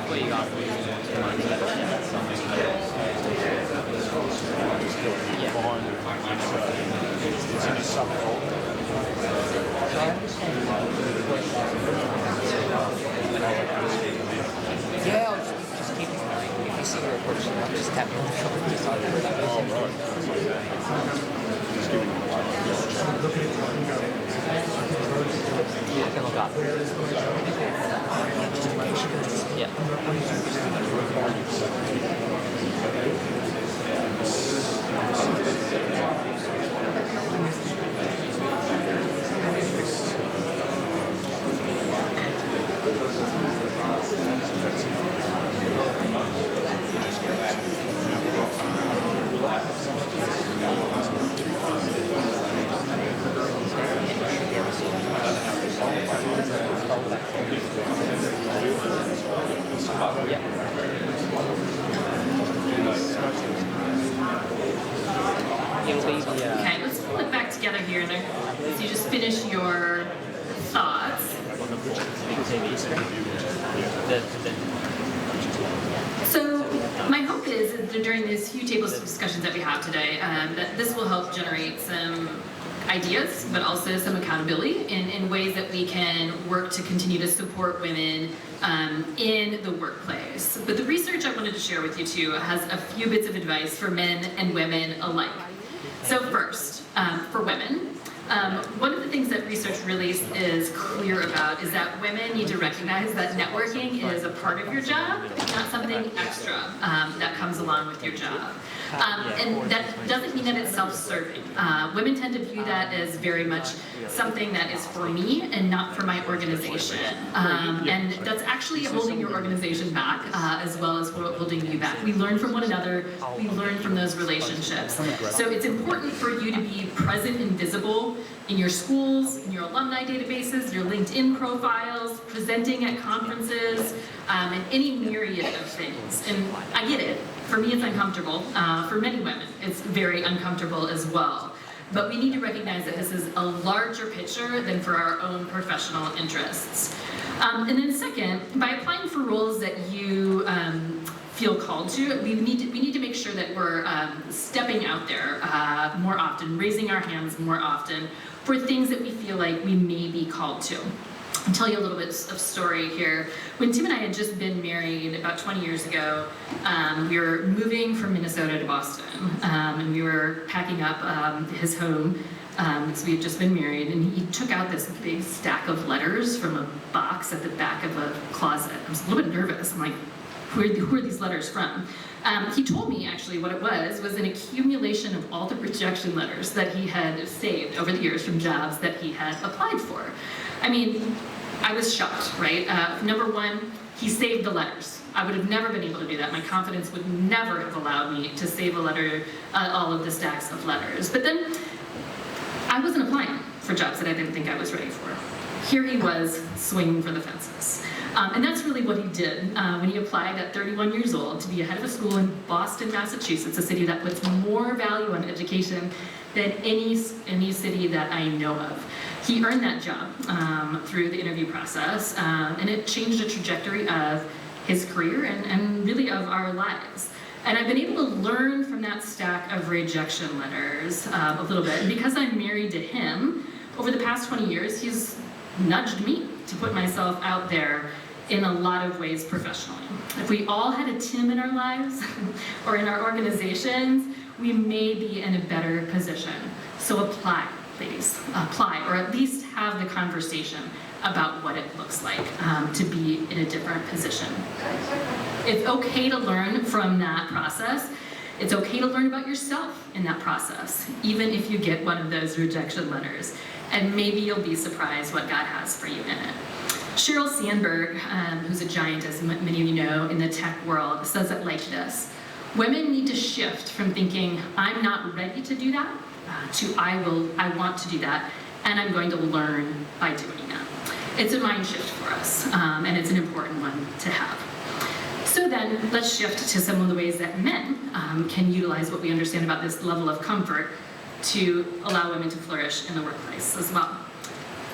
what you got. It's in a subfold. Yeah, I'll just keep it. If you see your report, just tap me on the shoulder. Just talk about that. You can look up. Yeah. Okay, let's pull it back together here. So you just finish your thoughts. So my hope is that during these few table discussions that we have today, that this will help generate some ideas, but also some accountability in ways that we can work to continue to support women in the workplace. But the research I wanted to share with you too has a few bits of advice for men and women alike. So first, for women, one of the things that research really is clear about is that women need to recognize that networking is a part of your job, not something extra that comes along with your job. And that doesn't mean that it's self-serving. Women tend to view that as very much something that is for me and not for my organization. And that's actually holding your organization back as well as holding you back. We learn from one another, we learn from those relationships. So it's important for you to be present and visible in your schools, in your alumni databases, your LinkedIn profiles, presenting at conferences, and any myriad of things. And I get it. For me, it's uncomfortable. For many women, it's very uncomfortable as well. But we need to recognize that this is a larger picture than for our own professional interests. And then second, by applying for roles that you feel called to, we need to make sure that we're stepping out there more often, raising our hands more often for things that we feel like we may be called to. I'll tell you a little bit of story here. When Tim and I had just been married about 20 years ago, we were moving from Minnesota to Boston, and we were packing up his home, because we had just been married, and he took out this big stack of letters from a box at the back of a closet. I was a little bit nervous. I'm like, who are these letters from? He told me actually what it was an accumulation of all the rejection letters that he had saved over the years from jobs that he had applied for. I mean, I was shocked, right? Number one, he saved the letters. I would have never been able to do that. My confidence would never have allowed me to save a letter, all of the stacks of letters. But then I wasn't applying for jobs that I didn't think I was ready for. Here he was swinging for the fences. And that's really what he did when he applied at 31 years old to be a head of a school in Boston, Massachusetts, a city that puts more value on education than any city that I know of. He earned that job through the interview process, and it changed the trajectory of his career and really of our lives. And I've been able to learn from that stack of rejection letters a little bit. And because I'm married to him, over the past 20 years, he's nudged me to put myself out there in a lot of ways professionally. If we all had a Tim in our lives or in our organizations, we may be in a better position. So apply, ladies, apply, or at least have the conversation about what it looks like to be in a different position. It's okay to learn from that process. It's okay to learn about yourself in that process, even if you get one of those rejection letters. And maybe you'll be surprised what God has for you in it. Sheryl Sandberg, who's a giant, as many of you know, in the tech world, says it like this: women need to shift from thinking, I'm not ready to do that, to I want to do that, and I'm going to learn by doing that. It's a mind shift for us, and it's an important one to have. So then, let's shift to some of the ways that men can utilize what we understand about this level of comfort to allow women to flourish in the workplace as well.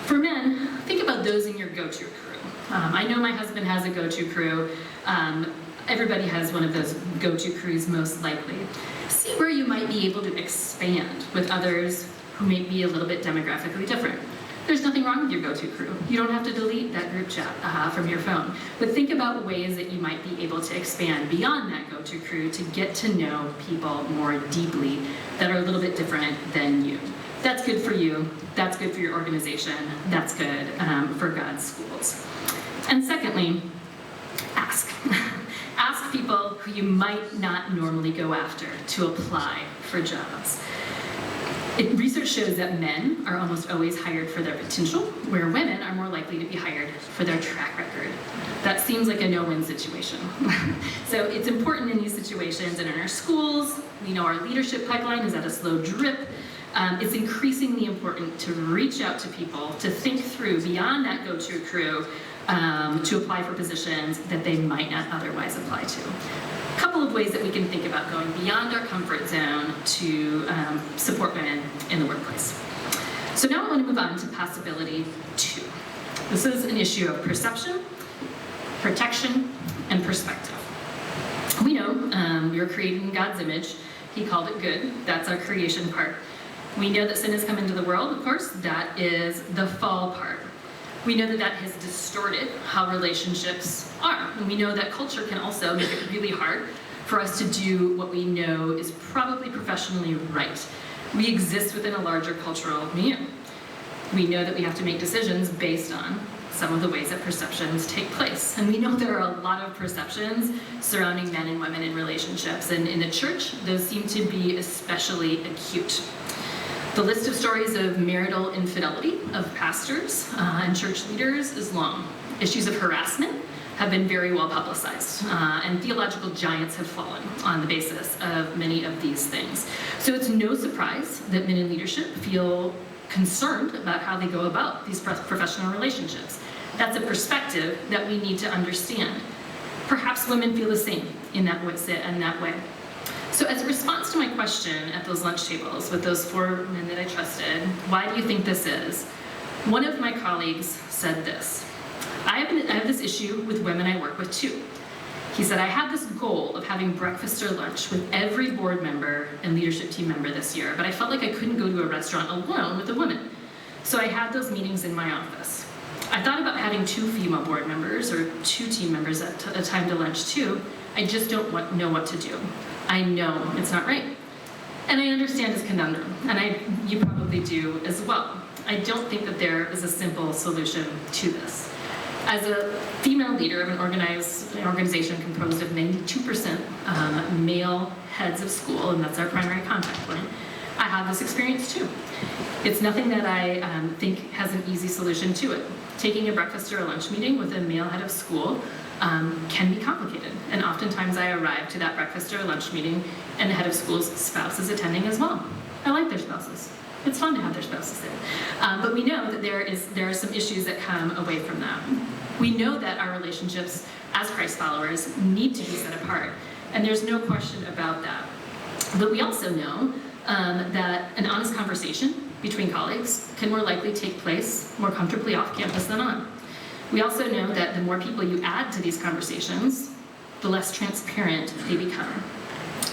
For men, think about those in your go-to crew. I know my husband has a go-to crew. Everybody has one of those go-to crews most likely. See where you might be able to expand with others who may be a little bit demographically different. There's nothing wrong with your go-to crew. You don't have to delete that group chat from your phone. But think about ways that you might be able to expand beyond that go-to crew to get to know people more deeply that are a little bit different than you. That's good for you. That's good for your organization. That's good for God's schools. And secondly, ask. Ask people who you might not normally go after to apply for jobs. Research shows that men are almost always hired for their potential, where women are more likely to be hired for their track record. That seems like a no-win situation. So it's important in these situations and in our schools. We know our leadership pipeline is at a slow drip. It's increasingly important to reach out to people, to think through beyond that go-to crew, to apply for positions that they might not otherwise apply to. A couple of ways that we can think about going beyond our comfort zone to support women in the workplace. So now I want to move on to possibility 2. This is an issue of perception, protection, and perspective. We know we were created in God's image. He called it good. That's our creation part. We know that sin has come into the world, of course. That is the fall part. We know that that has distorted how relationships are. And we know that culture can also make it really hard for us to do what we know is probably professionally right. We exist within a larger cultural milieu. We know that we have to make decisions based on some of the ways that perceptions take place. And we know there are a lot of perceptions surrounding men and women in relationships. And in the church, those seem to be especially acute. The list of stories of marital infidelity of pastors and church leaders is long. Issues of harassment have been very well publicized, and theological giants have fallen on the basis of many of these things. So it's no surprise that men in leadership feel concerned about how they go about these professional relationships. That's a perspective that we need to understand. Perhaps women feel the same in that way. So as a response to my question at those lunch tables with those 4 men that I trusted, why do you think this is? One of my colleagues said this: I have this issue with women I work with too. He said, I had this goal of having breakfast or lunch with every board member and leadership team member this year, but I felt like I couldn't go to a restaurant alone with a woman. So I had those meetings in my office. I thought about having 2 female board members or 2 team members at a time to lunch too. I just don't know what to do. I know it's not right. And I understand his conundrum, and you probably do as well. I don't think that there is a simple solution to this. As a female leader of an organization composed of 92% male heads of school, and that's our primary contact point, I have this experience too. It's nothing that I think has an easy solution to it. Taking a breakfast or a lunch meeting with a male head of school can be complicated. And oftentimes I arrive to that breakfast or lunch meeting and the head of school's spouse is attending as well. I like their spouses. It's fun to have their spouses there. But we know that there are some issues that come away from that. We know that our relationships as Christ followers need to be set apart. And there's no question about that. But we also know that an honest conversation between colleagues can more likely take place more comfortably off campus than on. We also know that the more people you add to these conversations, the less transparent they become.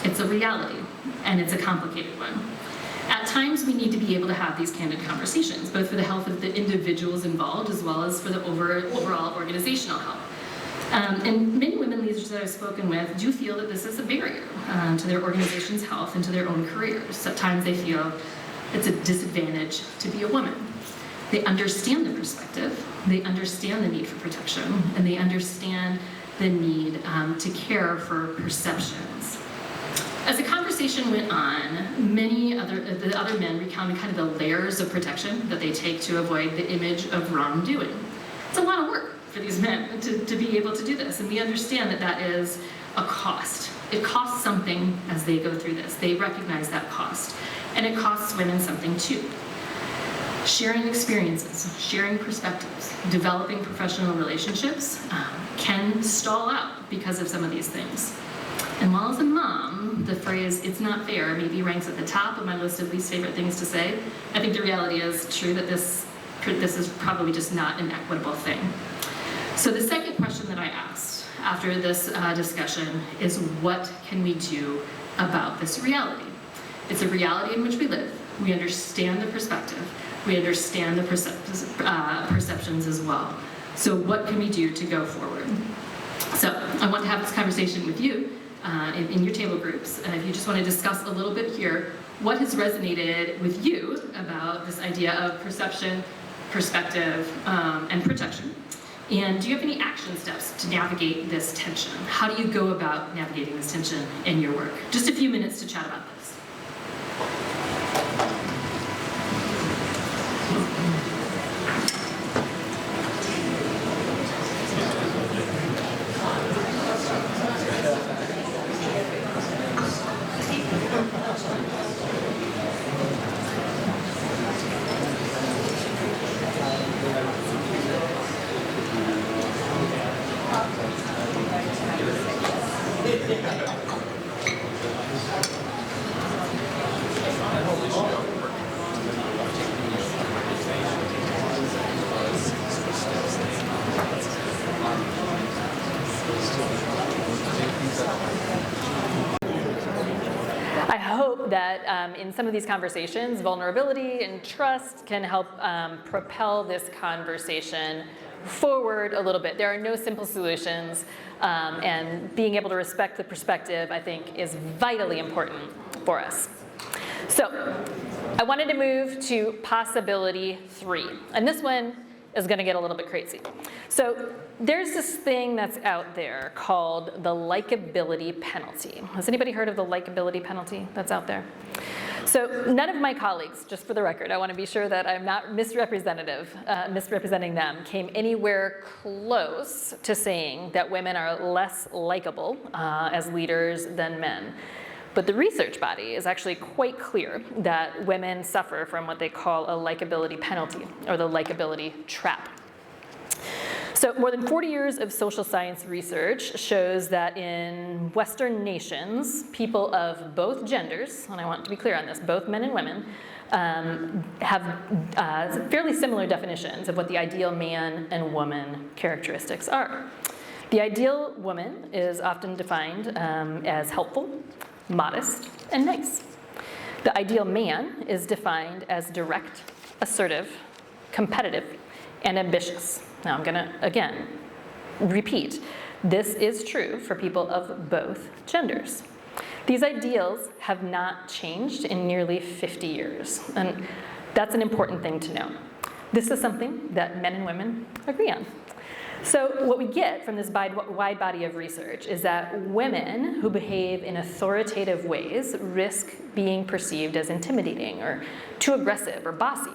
It's a reality, and it's a complicated one. At times, we need to be able to have these candid conversations, both for the health of the individuals involved as well as for the overall organizational health. And many women leaders that I've spoken with do feel that this is a barrier to their organization's health and to their own careers. At times, they feel it's a disadvantage to be a woman. They understand the perspective, they understand the need for protection, and they understand the need to care for perceptions. As the conversation went on, the other men recounted kind of the layers of protection that they take to avoid the image of wrongdoing. It's a lot of work for these men to be able to do this, and we understand that that is a cost. It costs something as they go through this. They recognize that cost, and it costs women something too. Sharing experiences, sharing perspectives, developing professional relationships can stall out because of some of these things. And while as a mom, the phrase, it's not fair, maybe ranks at the top of my list of least favorite things to say, I think the reality is true that this is probably just not an equitable thing. So the second question that I asked after this discussion is, what can we do about this reality? It's a reality in which we live. We understand the perspective. We understand the perceptions as well. So what can we do to go forward? So I want to have this conversation with you in your table groups. If you just want to discuss a little bit here, what has resonated with you about this idea of perception, perspective, and protection? And do you have any action steps to navigate this tension? How do you go about navigating this tension in your work? Just a few minutes to chat about this. I hope that in some of these conversations, vulnerability and trust can help propel this conversation forward a little bit. There are no simple solutions, and being able to respect the perspective, I think, is vitally important for us. So I wanted to move to possibility 3, and this one is going to get a little bit crazy. So there's this thing that's out there called the likability penalty. Has anybody heard of the likability penalty that's out there? So none of my colleagues, just for the record, I want to be sure that I'm not misrepresenting them, came anywhere close to saying that women are less likable as leaders than men. But the research body is actually quite clear that women suffer from what they call a likability penalty, or the likability trap. So more than 40 years of social science research shows that in Western nations, people of both genders, and I want to be clear on this, both men and women, have fairly similar definitions of what the ideal man and woman characteristics are. The ideal woman is often defined as helpful, modest, and nice. The ideal man is defined as direct, assertive, competitive, and ambitious. Now I'm gonna, again, repeat. This is true for people of both genders. These ideals have not changed in nearly 50 years, and that's an important thing to know. This is something that men and women agree on. So what we get from this wide body of research is that women who behave in authoritative ways risk being perceived as intimidating or too aggressive or bossy,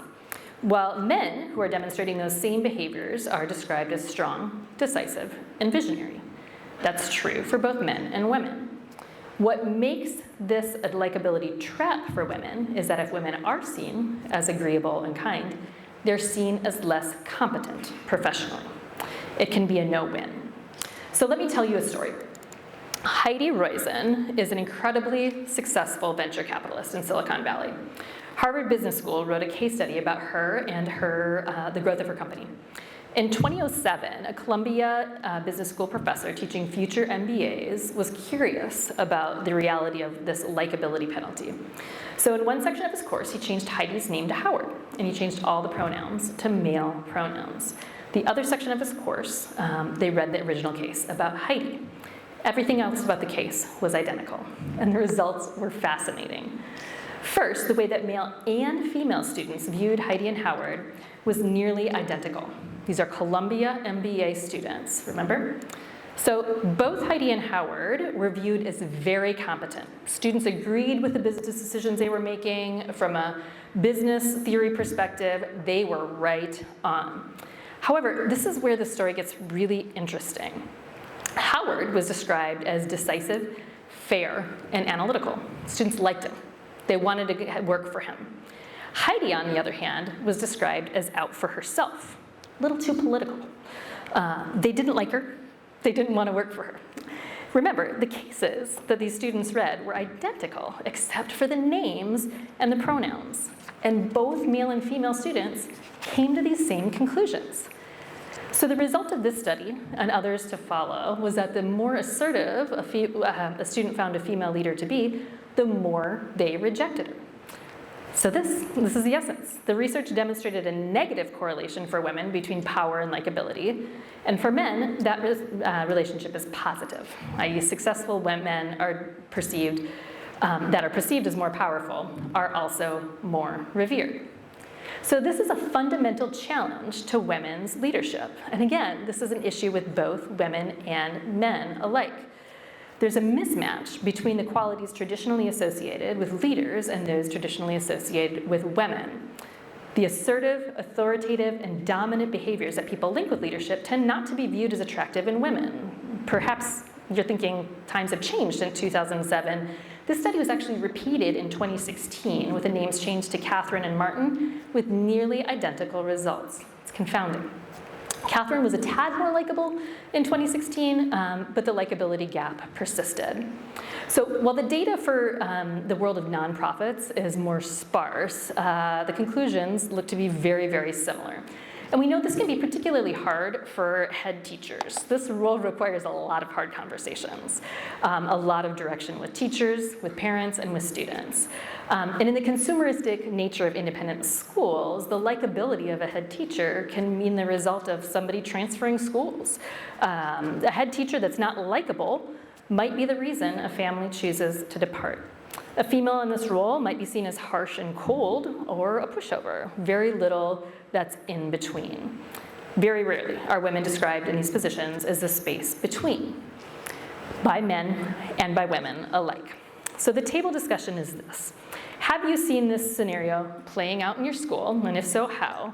while men who are demonstrating those same behaviors are described as strong, decisive, and visionary. That's true for both men and women. What makes this a likability trap for women is that if women are seen as agreeable and kind, they're seen as less competent professionally. It can be a no-win. So let me tell you a story. Heidi Roizen is an incredibly successful venture capitalist in Silicon Valley. Harvard Business School wrote a case study about her and the growth of her company. In 2007, a Columbia Business School professor teaching future MBAs was curious about the reality of this likability penalty. So in one section of his course, he changed Heidi's name to Howard, and he changed all the pronouns to male pronouns. The other section of his course, they read the original case about Heidi. Everything else about the case was identical, and the results were fascinating. First, the way that male and female students viewed Heidi and Howard was nearly identical. These are Columbia MBA students, remember? So both Heidi and Howard were viewed as very competent. Students agreed with the business decisions they were making. From a business theory perspective, they were right on. However, this is where the story gets really interesting. Howard was described as decisive, fair, and analytical. Students liked him. They wanted to work for him. Heidi, on the other hand, was described as out for herself, a little too political. They didn't like her. They didn't want to work for her. Remember, the cases that these students read were identical, except for the names and the pronouns. And both male and female students came to these same conclusions. So the result of this study, and others to follow, was that the more assertive a student found a female leader to be, the more they rejected her. So this is the essence. The research demonstrated a negative correlation for women between power and likability. And for men, that relationship is positive, i.e. successful men are perceived, that are perceived as more powerful are also more revered. So this is a fundamental challenge to women's leadership. And again, this is an issue with both women and men alike. There's a mismatch between the qualities traditionally associated with leaders and those traditionally associated with women. The assertive, authoritative, and dominant behaviors that people link with leadership tend not to be viewed as attractive in women. Perhaps you're thinking times have changed since 2007. This study was actually repeated in 2016 with the names changed to Catherine and Martin with nearly identical results. It's confounding. Catherine was a tad more likable in 2016, but the likability gap persisted. So while the data for the world of nonprofits is more sparse, the conclusions look to be very, very similar. And we know this can be particularly hard for head teachers. This role requires a lot of hard conversations, a lot of direction with teachers, with parents, and with students. And in the consumeristic nature of independent schools, the likability of a head teacher can mean the result of somebody transferring schools. A head teacher that's not likable might be the reason a family chooses to depart. A female in this role might be seen as harsh and cold or a pushover. Very little that's in between. Very rarely are women described in these positions as the space between, by men and by women alike. So the table discussion is this. Have you seen this scenario playing out in your school? And if so, how?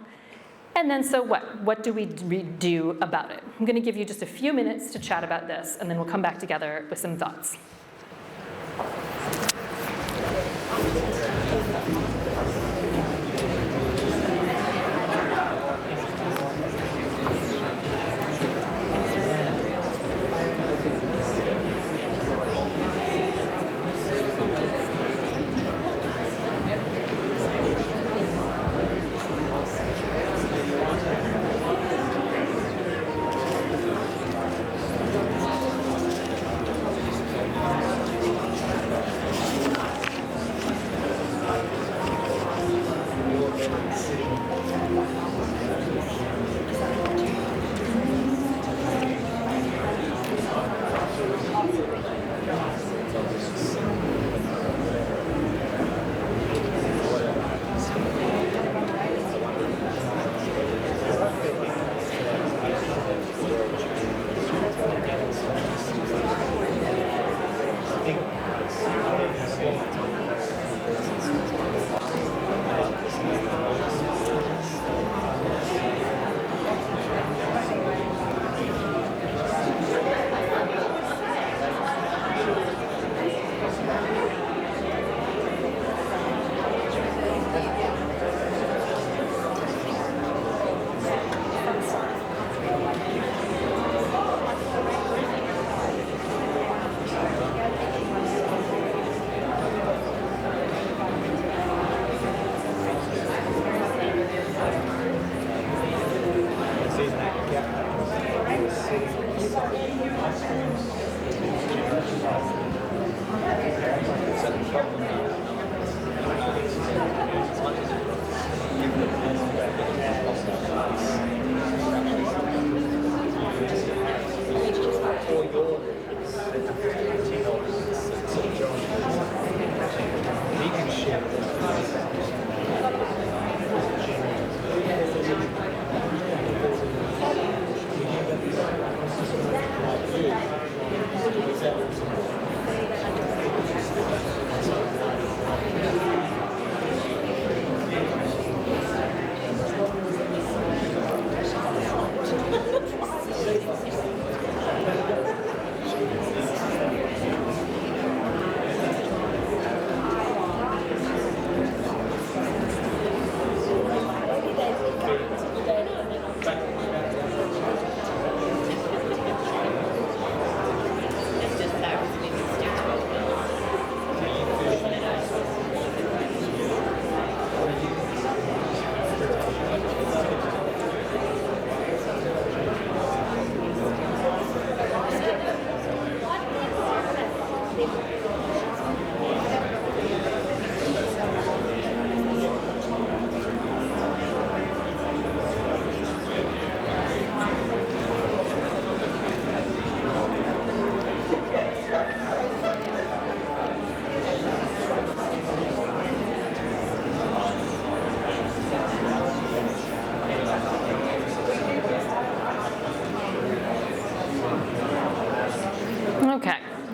And then so what? What do we do about it? I'm going to give you just a few minutes to chat about this, and then we'll come back together with some thoughts.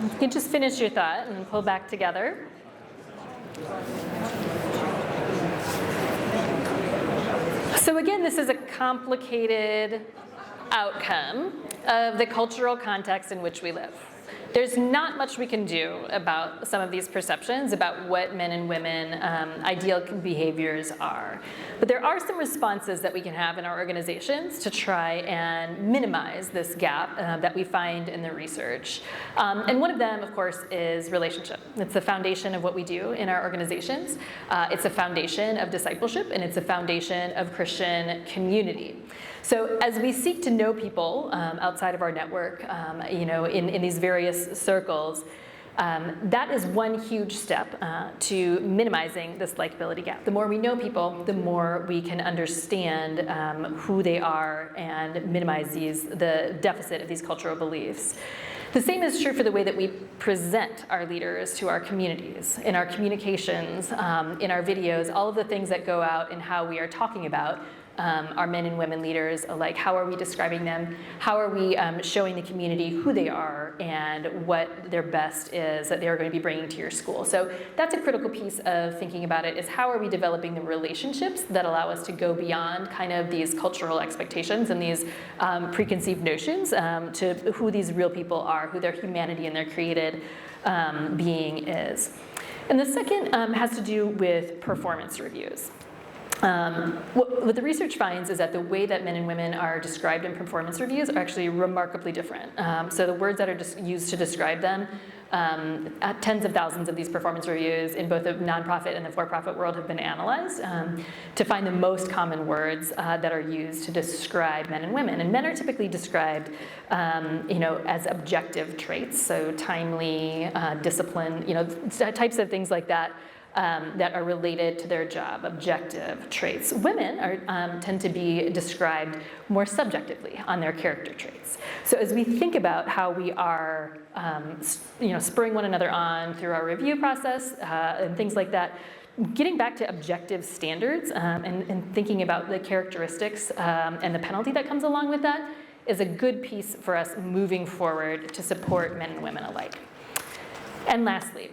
You can just finish your thought and pull back together. So again, this is a complicated outcome of the cultural context in which we live. There's not much we can do about some of these perceptions about what men and women ideal behaviors are. But there are some responses that we can have in our organizations to try and minimize this gap that we find in the research. And one of them, of course, is relationship. It's the foundation of what we do in our organizations. It's a foundation of discipleship, and it's a foundation of Christian community. So as we seek to know people outside of our network, in these various circles, that is one huge step to minimizing this likability gap. The more we know people, the more we can understand who they are and minimize the deficit of these cultural beliefs. The same is true for the way that we present our leaders to our communities, in our communications, in our videos, all of the things that go out in how we are talking about our men and women leaders, like how are we describing them, how are we showing the community who they are and what their best is that they're going to be bringing to your school. So that's a critical piece of thinking about it, is how are we developing the relationships that allow us to go beyond kind of these cultural expectations and these preconceived notions to who these real people are, who their humanity and their created being is. And the second has to do with performance reviews. What the research finds is that the way that men and women are described in performance reviews are actually remarkably different. So the words that are just used to describe them, tens of thousands of these performance reviews in both the nonprofit and the for-profit world have been analyzed to find the most common words that are used to describe men and women. And men are typically described, as objective traits, so timely, discipline, types of things like that. That are related to their job, objective traits. Women tend to be described more subjectively on their character traits. So as we think about how we are, spurring one another on through our review process and things like that, getting back to objective standards and thinking about the characteristics and the penalty that comes along with that is a good piece for us moving forward to support men and women alike. And lastly,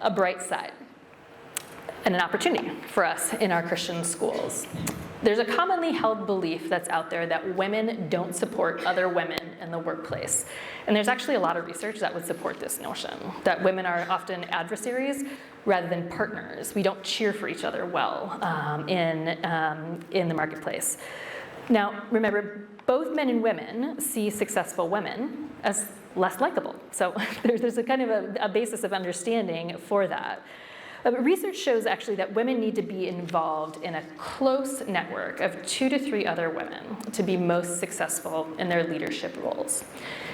a bright side and an opportunity for us in our Christian schools. There's a commonly held belief that's out there that women don't support other women in the workplace. And there's actually a lot of research that would support this notion, that women are often adversaries rather than partners. We don't cheer for each other well in the marketplace. Now, remember, both men and women see successful women as less likable. So there's a kind of a basis of understanding for that. But research shows actually that women need to be involved in a close network of 2 to 3 other women to be most successful in their leadership roles.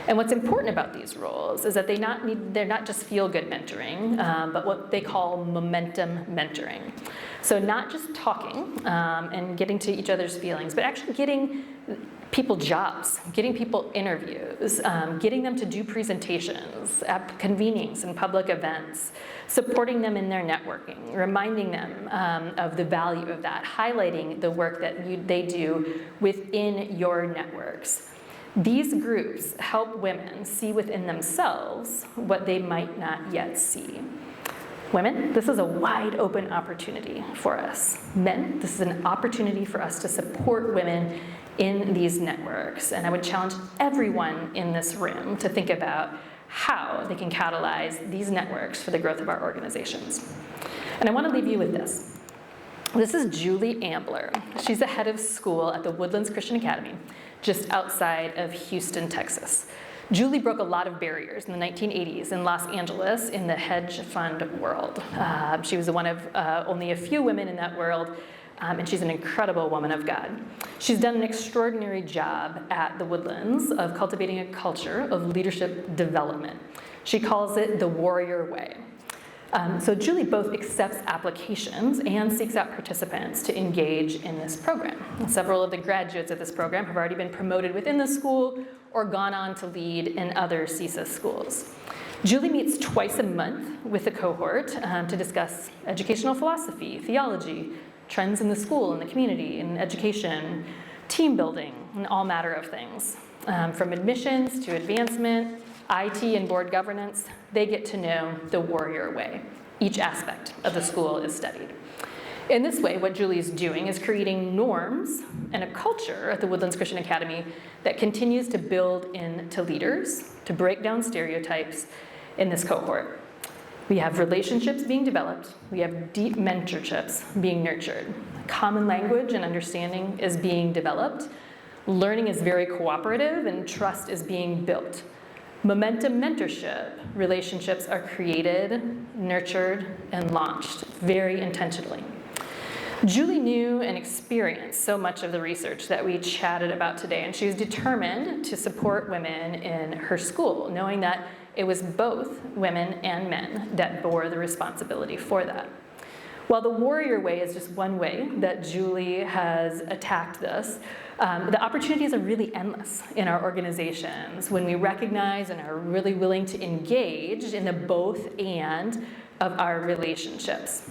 And what's important about these roles is that they're not just feel-good mentoring, but what they call momentum mentoring. So not just talking and getting to each other's feelings, but actually getting people jobs, getting people interviews, getting them to do presentations at convenings and public events, supporting them in their networking, reminding them of the value of that, highlighting the work that they do within your networks. These groups help women see within themselves what they might not yet see. Women, this is a wide open opportunity for us. Men, this is an opportunity for us to support women in these networks. And I would challenge everyone in this room to think about how they can catalyze these networks for the growth of our organizations. And I want to leave you with this. This is Julie Ambler. She's the head of school at the Woodlands Christian Academy, just outside of Houston, Texas. Julie broke a lot of barriers in the 1980s in Los Angeles in the hedge fund world. She was one of only a few women in that world, and she's an incredible woman of God. She's done an extraordinary job at the Woodlands of cultivating a culture of leadership development. She calls it the warrior way. So Julie both accepts applications and seeks out participants to engage in this program. Several of the graduates of this program have already been promoted within the school or gone on to lead in other CSIS schools. Julie meets twice a month with the cohort to discuss educational philosophy, theology, trends in the school and the community, in education, team building, and all matter of things, from admissions to advancement, IT and board governance, they get to know the warrior way. Each aspect of the school is studied. In this way, what Julie is doing is creating norms and a culture at the Woodlands Christian Academy that continues to build into leaders, to break down stereotypes in this cohort. We have relationships being developed. We have deep mentorships being nurtured. Common language and understanding is being developed. Learning is very cooperative and trust is being built. Momentum mentorship relationships are created, nurtured, and launched very intentionally. Julie knew and experienced so much of the research that we chatted about today, and she was determined to support women in her school, knowing that it was both women and men that bore the responsibility for that. While the warrior way is just one way that Julie has attacked this, the opportunities are really endless in our organizations when we recognize and are really willing to engage in the both and of our relationships.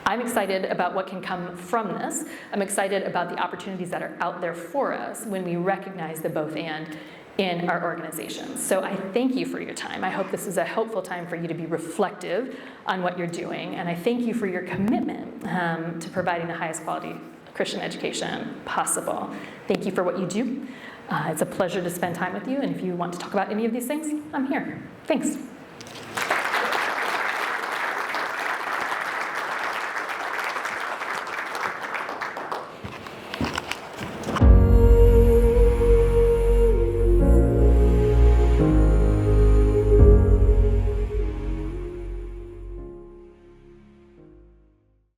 I'm excited about what can come from this. I'm excited about the opportunities that are out there for us when we recognize the both and in our organizations. So I thank you for your time. I hope this is a helpful time for you to be reflective on what you're doing, and I thank you for your commitment to providing the highest quality Christian education possible. Thank you for what you do. It's a pleasure to spend time with you, and if you want to talk about any of these things, I'm here. Thanks.